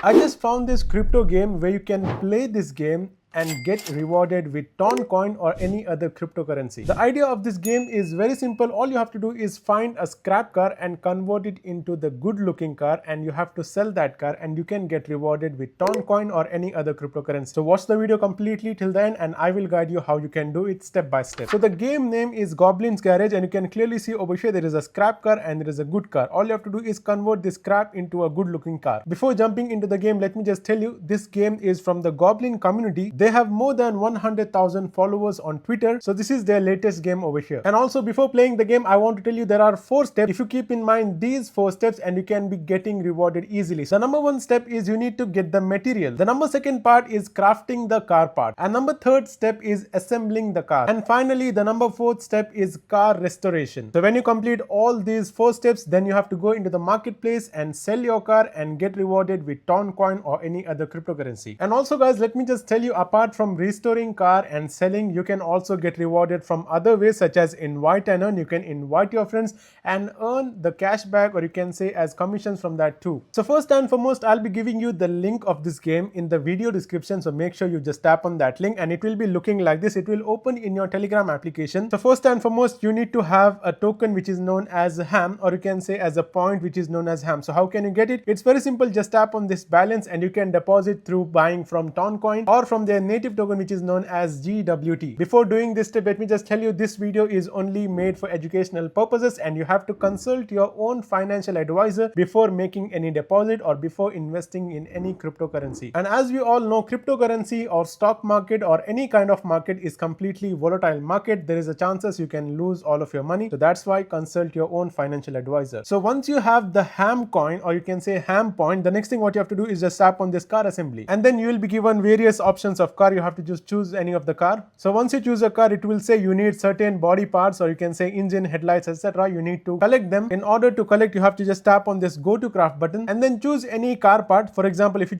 I just found this crypto game where you can play this game and get rewarded with Ton coin or any other cryptocurrency. The idea of this game is very simple. All you have to do is find a scrap car and convert it into the good looking car, and you have to sell that car and you can get rewarded with Ton coin or any other cryptocurrency. So watch the video completely till the end and I will guide you how you can do it step by step. So the game name is Goblins Garage, and you can clearly see over here there is a scrap car and there is a good car. All you have to do is convert this scrap into a good looking car. Before jumping into the game, let me just tell you, this game is from the Goblin community. They have more than 100,000 followers on Twitter. So this is their latest game over here. And also before playing the game, I want to tell you there are 4 steps. If you keep in mind these 4 steps, and you can be getting rewarded easily. So number 1 step is you need to get the material. The number 2nd part is crafting the car part. And number 3rd step is assembling the car. And finally, the number 4th step is car restoration. So when you complete all these 4 steps, then you have to go into the marketplace and sell your car and get rewarded with Ton coin or any other cryptocurrency. And also guys, let me just tell you, apart from restoring car and selling, you can also get rewarded from other ways such as invite and earn. You can invite your friends and earn the cash back, or you can say as commissions from that too. So first and foremost, I'll be giving you the link of this game in the video description. So make sure you just tap on that link and it will be looking like this. It will open in your Telegram application. So first and foremost, you need to have a token which is known as ham, or you can say as a point which is known as ham. So how can you get it? It's very simple. Just tap on this balance and you can deposit through buying from Ton coin or from their native token which is known as GWT. Before doing this step, let me just tell you, this video is only made for educational purposes and you have to consult your own financial advisor before making any deposit or before investing in any cryptocurrency. And as we all know, cryptocurrency or stock market or any kind of market is completely volatile market. There is a chances you can lose all of your money. So that's why consult your own financial advisor. So once you have the ham coin, or you can say ham point, the next thing what you have to do is just tap on this car assembly, and then you will be given various options of car. You have to just choose any of the car. So once you choose a car, it will say you need certain body parts, or you can say engine, headlights, etc. You need to collect them. In order to collect, you have to just tap on this go to craft button and then choose any car part. For example, if you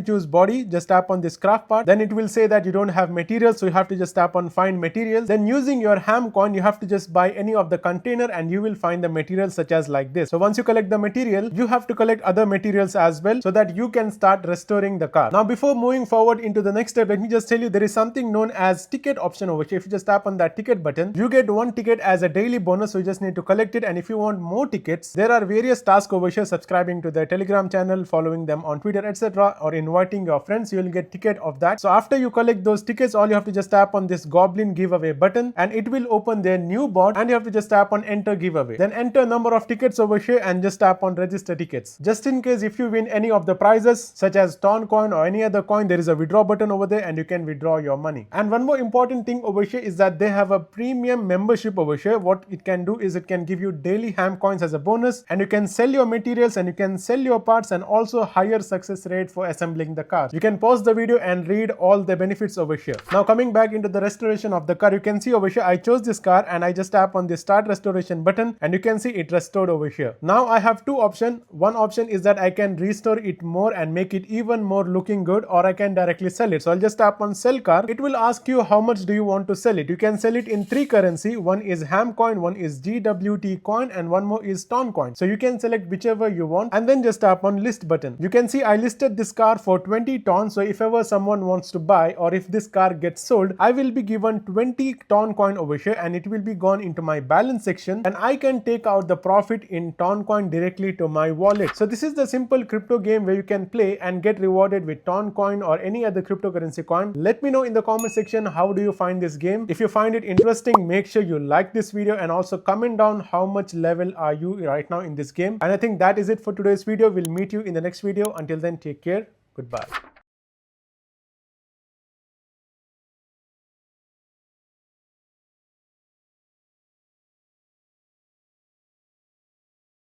choose body, just tap on this craft part. Then it will say that you don't have materials, so you have to just tap on find materials. Then using your ham coin, you have to just buy any of the container and you will find the materials such as like this. So once you collect the material, you have to collect other materials as well so that you can start restoring the car. Now before moving forward into the next step, let me just tell you there is something known as ticket option over here. If you just tap on that ticket button, you get 1 ticket as a daily bonus, so you just need to collect it. And if you want more tickets, there are various tasks over here: subscribing to their Telegram channel, following them on Twitter, etc., or inviting your friends. You will get ticket of that. So after you collect those tickets, all you have to just tap on this Goblin giveaway button and it will open their new bot, and you have to just tap on enter giveaway. Then enter number of tickets over here and just tap on register tickets. Just in case if you win any of the prizes such as Ton coin or any other coin, there is a withdraw button over there and you can withdraw your money. And one more important thing over here is that they have a premium membership over here. What it can do is it can give you daily ham coins as a bonus, and you can sell your materials and you can sell your parts, and also higher success rate for assembling the car. You can pause the video and read all the benefits over here. Now coming back into the restoration of the car, you can see over here I chose this car and I just tap on the start restoration button and you can see it restored over here. Now I have 2 options. One option is that I can restore it more and make it even more looking good, or I can directly sell it. So I'll just tap on sell car. It will ask you how much do you want to sell it. You can sell it in 3 currency. One is ham coin, one is GWT coin, and one more is Ton coin. So you can select whichever you want and then just tap on list button. You can see I listed this car for 20 Ton. So if ever someone wants to buy, or if this car gets sold, I will be given 20 Ton coin over here and it will be gone into my balance section, and I can take out the profit in Ton coin directly to my wallet. So this is the simple crypto game where you can play and get rewarded with Ton coin or any other cryptocurrency coin. Let me know in the comment section how do you find this game. If you find it interesting, make sure you like this video and also comment down how much level are you right now in this game. And I think that is it for today's video. We'll meet you in the next video. Until then, take care. Goodbye.